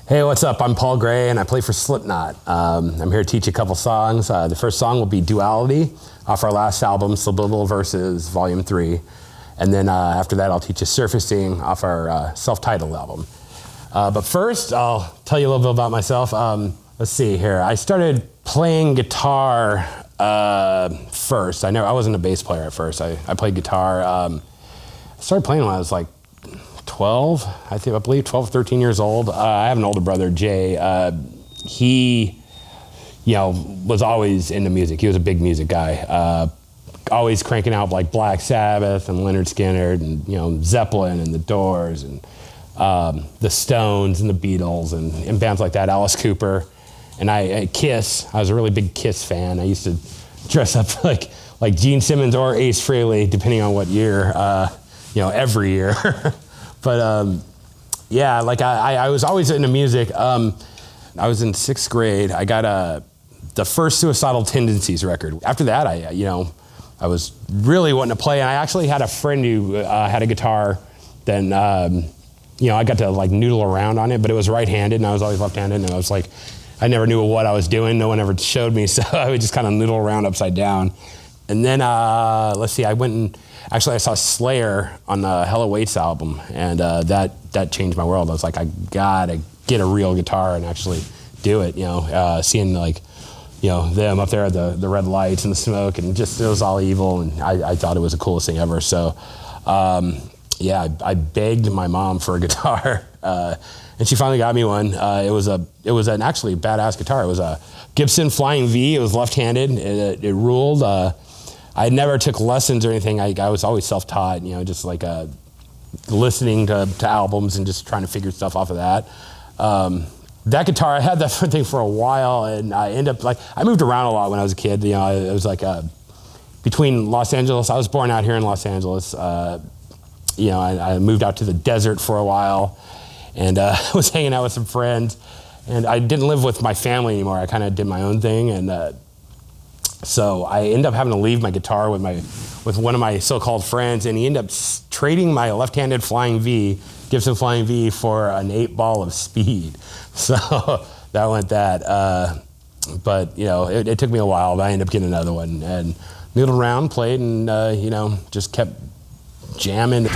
Hey, what's up? I'm Paul Gray, and I play for Slipknot. I'm here to teach you a couple songs. The first song will be Duality off our last album, Subliminal Verses, Volume 3. And then after that, I'll teach you Surfacing off our self-titled album. But first, I'll tell you a little bit about myself. Let's see here. I started playing guitar first. I wasn't a bass player at first. I played guitar. I started playing when I was like 12, I believe 12, 13 years old. I have an older brother, Jay. He, was always into music. He was a big music guy. Always cranking out like Black Sabbath and Leonard Skinner and, Zeppelin and the Doors and the Stones and the Beatles and bands like that, Alice Cooper. And Kiss, I was a really big Kiss fan. I used to dress up like Gene Simmons or Ace Frehley, depending on what year, every year. But I was always into music. I was in 6th grade. I got the first Suicidal Tendencies record. After that, I was really wanting to play. And I actually had a friend who had a guitar. Then, I got to noodle around on it, but it was right-handed, and I was always left-handed. And I was like, I never knew what I was doing. No one ever showed me, so I would just kind of noodle around upside down. And then, let's see, I went and I saw Slayer on the Hella Waits album, and that changed my world. I was like, I gotta get a real guitar and actually do it. Seeing them up there at the red lights and the smoke, and just it was all evil, and I thought it was the coolest thing ever. So, I begged my mom for a guitar, and she finally got me one. It was an actually badass guitar. It was a Gibson Flying V. It was left-handed. It ruled. I never took lessons or anything. I was always self-taught, just listening to albums and just trying to figure stuff off of that. That guitar, I had that thing for a while, and I ended up I moved around a lot when I was a kid. It was between Los Angeles. I was born out here in Los Angeles. I moved out to the desert for a while, and was hanging out with some friends. And I didn't live with my family anymore. I kind of did my own thing, and so I ended up having to leave my guitar with one of my so-called friends, and he ended up trading my left-handed Gibson Flying V for an 8-ball of Speed. So that went that. But it took me a while, but I ended up getting another one and noodled around, played, and just kept jamming.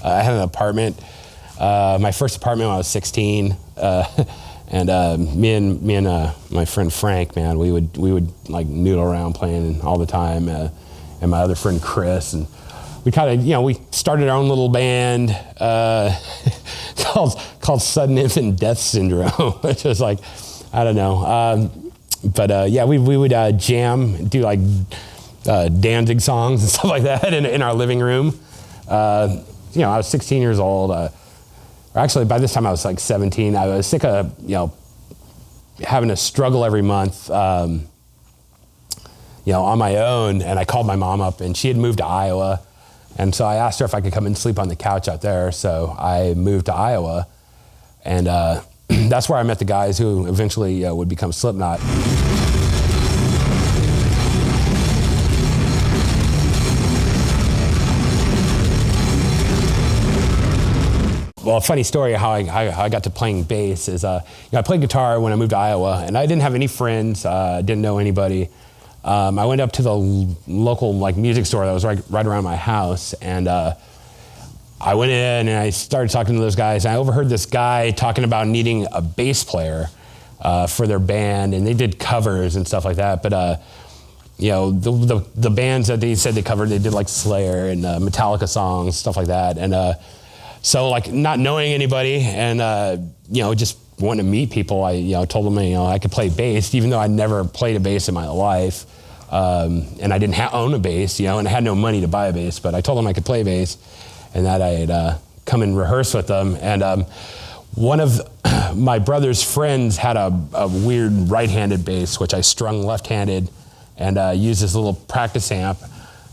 I had an apartment, my first apartment when I was 16, and me and my friend Frank, man, we would noodle around playing all the time, and my other friend Chris, and we kind of we started our own little band called Sudden Infant Death Syndrome, which was I don't know, we would jam, do Danzig songs and stuff like that in our living room. I was 16 years old. Actually, by this time I was 17. I was sick of, having to struggle every month, on my own. And I called my mom up, and she had moved to Iowa. And so I asked her if I could come and sleep on the couch out there. So I moved to Iowa, and that's where I met the guys who eventually would become Slipknot. Well, a funny story how I got to playing bass is I played guitar when I moved to Iowa, and I didn't have any friends, didn't know anybody. I went up to the local music store that was right around my house, and I went in and I started talking to those guys, and I overheard this guy talking about needing a bass player for their band, and they did covers and stuff like that. But the bands that they said they covered, they did Slayer and Metallica songs, stuff like that, and. So not knowing anybody and, just wanting to meet people, I told them, I could play bass, even though I'd never played a bass in my life. And I didn't own a bass, and I had no money to buy a bass, but I told them I could play bass and that I'd come and rehearse with them. And one of my brother's friends had a weird right-handed bass, which I strung left-handed and used this little practice amp.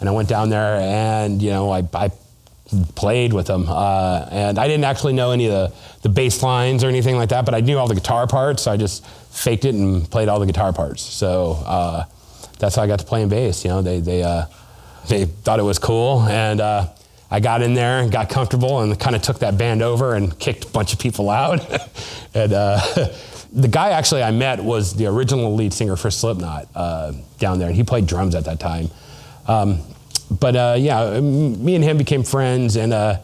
And I went down there and, I played with them, and I didn't actually know any of the bass lines or anything like that, but I knew all the guitar parts, so I just faked it and played all the guitar parts. So that's how I got to playing bass. You know, they thought it was cool, and I got in there and got comfortable and kind of took that band over and kicked a bunch of people out. And the guy actually I met was the original lead singer for Slipknot down there, and he played drums at that time. Yeah, me and him became friends, and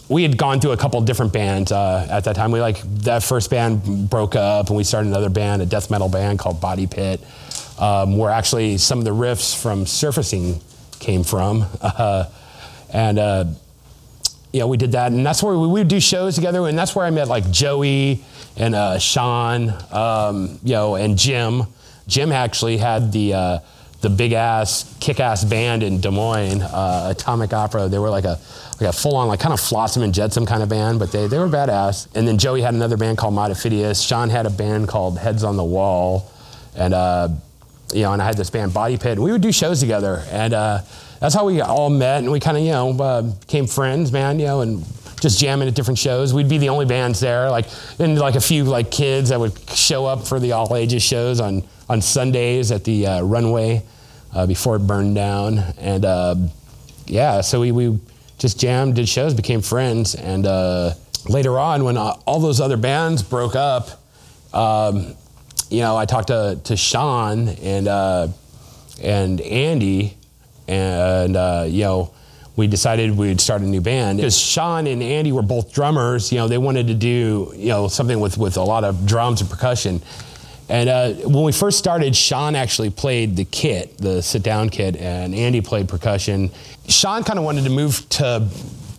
we had gone through a couple different bands at that time. That first band broke up, and we started another band, a death metal band called Body Pit, where actually some of the riffs from Surfacing came from. Yeah, we did that, and that's where we would do shows together, and that's where I met like Joey and Sean, you know, and Jim. Jim actually had the big ass, kick ass band in Des Moines, Atomic Opera. They were like a full on, like kind of Flotsam and Jetsam kind of band, but they were badass. And then Joey had another band called Modifidius. Sean had a band called Heads on the Wall, and you know, and I had this band Body Pit. And we would do shows together, and that's how we all met, and we kind of, you know, became friends, man, you know, and just jamming at different shows. We'd be the only bands there, like, and like a few like kids that would show up for the all ages shows on Sundays at the runway before it burned down. And yeah, so we just jammed, did shows, became friends. And later on, when all those other bands broke up, you know, I talked to Sean and Andy, and you know, we decided we'd start a new band. Because Sean and Andy were both drummers, you know, they wanted to do, you know, something with a lot of drums and percussion. And when we first started, Sean actually played the kit, the sit-down kit, and Andy played percussion. Sean kind of wanted to move to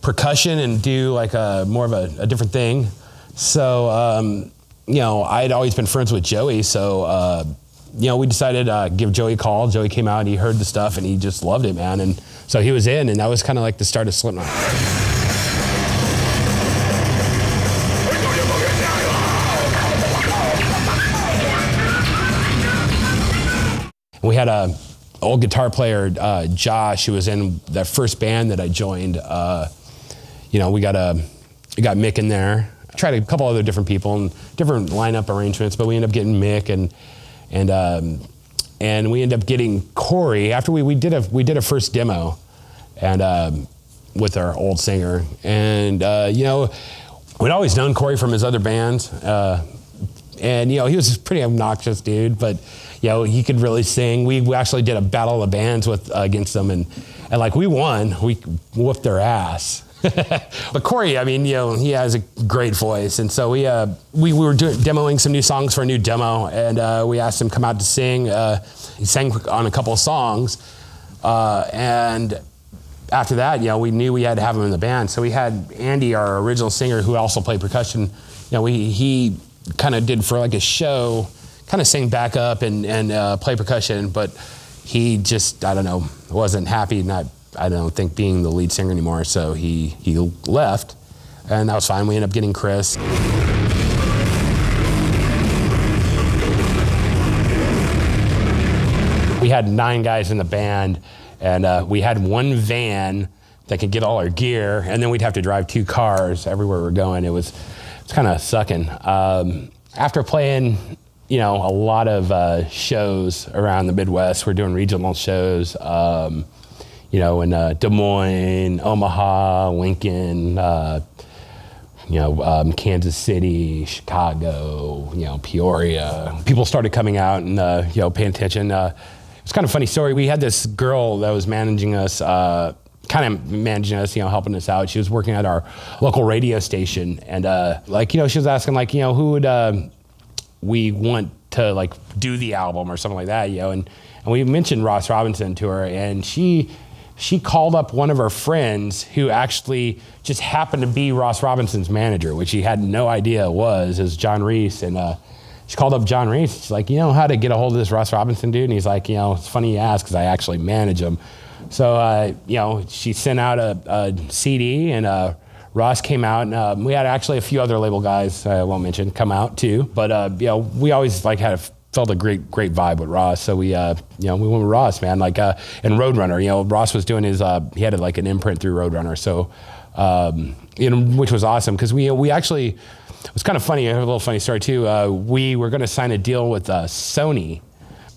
percussion and do like more of a different thing. So, you know, I'd always been friends with Joey, so you know, we decided to give Joey a call. Joey came out and he heard the stuff and he just loved it, man. And so he was in, and that was kind of like the start of Slipknot. We had a old guitar player, Josh, who was in that first band that I joined. You know, we got Mick in there. I tried a couple other different people and different lineup arrangements, but we ended up getting Mick, and we ended up getting Corey after we did a first demo, and with our old singer. And you know, we'd always known Corey from his other bands, and you know, he was a pretty obnoxious dude, but you know, he could really sing. We actually did a battle of the bands against them, and like we won. We whooped their ass. But Corey, I mean, you know, he has a great voice, and so we were demoing some new songs for a new demo, and we asked him to come out to sing. He sang on a couple of songs, and after that, you know, we knew we had to have him in the band. So we had Andy, our original singer, who also played percussion. You know, he kind of did for like a show, kind of sang backup and play percussion, but he just, I don't know, wasn't happy, I don't think being the lead singer anymore, so he left, and that was fine. We ended up getting Chris. We had 9 guys in the band, and we had one van that could get all our gear, and then we'd have to drive 2 cars everywhere we're going. It's kind of sucking. After playing, you know, a lot of shows around the Midwest, we're doing regional shows, you know, in Des Moines, Omaha, Lincoln, you know, Kansas City, Chicago, you know, Peoria. People started coming out and, you know, paying attention. It's kind of a funny story. We had this girl that was managing us, you know, helping us out. She was working at our local radio station, and like, you know, she was asking, like, you know, who would we want to like do the album or something like that, you know, and we mentioned Ross Robinson to her, and she called up one of her friends who actually just happened to be Ross Robinson's manager, which she had no idea was John Reese. And she called up John Reese. She's like, you know how to get a hold of this Ross Robinson dude? And he's like, you know, it's funny you ask, because I actually manage him. So, you know, she sent out a CD, and Ross came out, and we had actually a few other label guys, I won't mention, come out too. But, you know, we always like felt a great vibe with Ross, so we, you know, we went with Ross, man. Like, and Roadrunner, you know, Ross was doing his, he had like an imprint through Roadrunner, so, you know, which was awesome, because we actually, it was kind of funny, a little funny story too. We were going to sign a deal with Sony,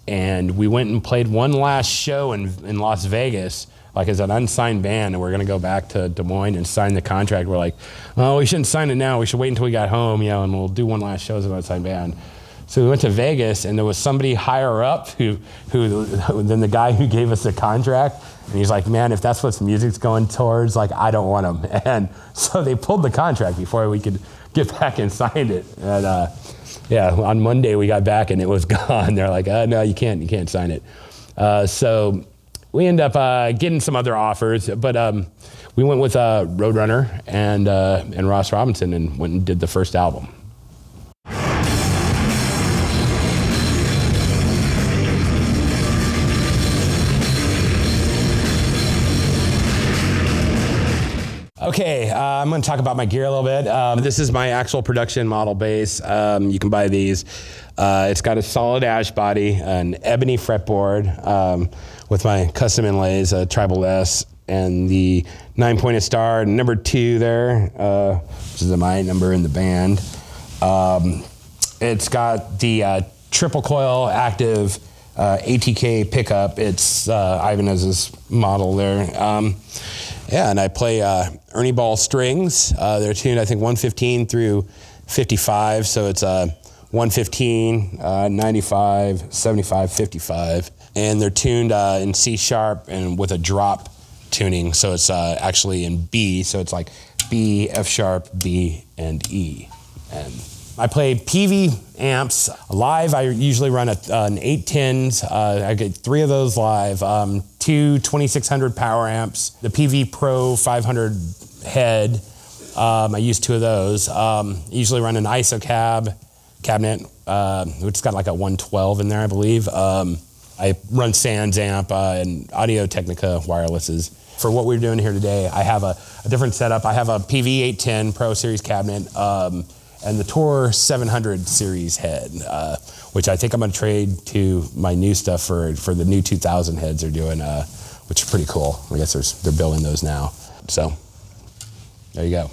and we went and played one last show in Las Vegas, like as an unsigned band, and we're gonna go back to Des Moines and sign the contract. We're like, oh, we shouldn't sign it now. We should wait until we got home, you know, and we'll do one last show as an unsigned band. So we went to Vegas, and there was somebody higher up than the guy who gave us the contract. And he's like, man, if that's what music's going towards, like, I don't want them. And so they pulled the contract before we could get back and sign it. And yeah, on Monday we got back and it was gone. They're like, no, you can't sign it. So we ended up getting some other offers, but we went with Roadrunner and Ross Robinson and went and did the first album. Okay, I'm going to talk about my gear a little bit. This is my actual production model bass. You can buy these. It's got a solid ash body, an ebony fretboard with my custom inlays, a Tribal S, and the 9-pointed star, number 2 there, which is my number in the band. It's got the triple coil active ATK pickup. It's Ibanez's model there. Yeah, and I play Ernie Ball strings. They're tuned, I think, 115 through 55, so it's 115, 95, 75, 55. And they're tuned in C sharp and with a drop tuning, so it's actually in B, so it's like B, F sharp, B, and E. And I play PV amps. Live, I usually run an 810s. I get 3 of those live. 2 2600 power amps. The PV Pro 500 head. I use 2 of those. Usually run an ISO cabinet, which has got like a 112 in there, I believe. I run Sans amp and Audio Technica wirelesses. For what we're doing here today, I have a different setup. I have a PV 810 Pro Series cabinet. And the Tour 700 series head, which I think I'm going to trade to my new stuff for the new 2000 heads they're doing, which are pretty cool. I guess they're building those now. So there you go.